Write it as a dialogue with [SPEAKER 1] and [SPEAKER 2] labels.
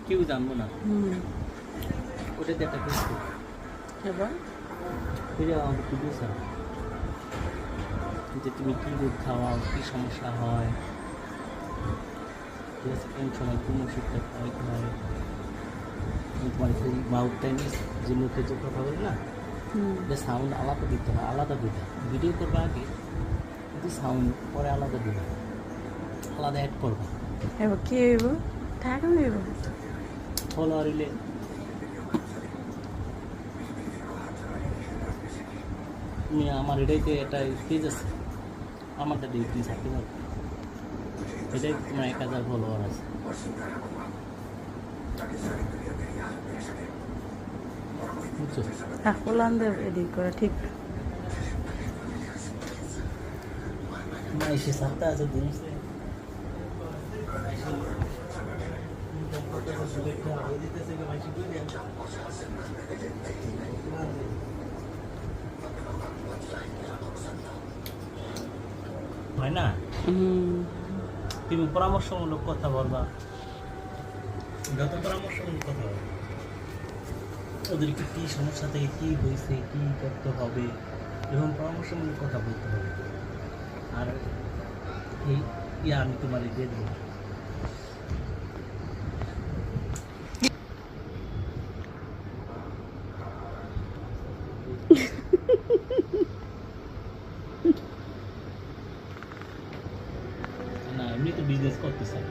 [SPEAKER 1] কেউ জানবো না। ওটা দিয়ে একটা কিছু
[SPEAKER 2] এবার
[SPEAKER 1] এটা আমাকে কি দিয়েছ যে তুমি কী দুধ খাওয়াও, কী সমস্যা হয়, ঠিক আছে, কোন সময় কোন ওষুধটা খাওয়াইতে হয়। আমি তোমার সেই মাউথটা নিয়ে যে মুখে যে কথা বলি না, যে সাউন্ড আলাদা দিতে হয়, আলাদা দিতে হয়। ভিডিও করবা আগে কিন্তু সাউন্ড পরে আলাদা দিবে, আলাদা অ্যাড করবা।
[SPEAKER 2] এবার কি হইব? টাকা হইব
[SPEAKER 1] ফলোয়ার হইলে তুমি আমার এটাইতে একটা পেজ আছে, আমারটা দিয়ে তুমি থাকতে পারবে। এটাই তোমার 1000 ফলোয়ার আছে। বুঝছো?
[SPEAKER 2] পোলানদের এডিট করা ঠিক।
[SPEAKER 1] না এসে সাথে আছে জিনিস হয় না। তুমি পরামর্শমূলক কথা বলবা, যত পরামর্শমূলক কথা বলবা, ওদেরকে কী সমস্যা থেকে কী হয়েছে, কী করতে হবে, এবং পরামর্শমূলক কথা বলতে হবে। আর এই আমি তোমার দিয়ে দেবো। না এমনি তো বিজনেস করতে চাই।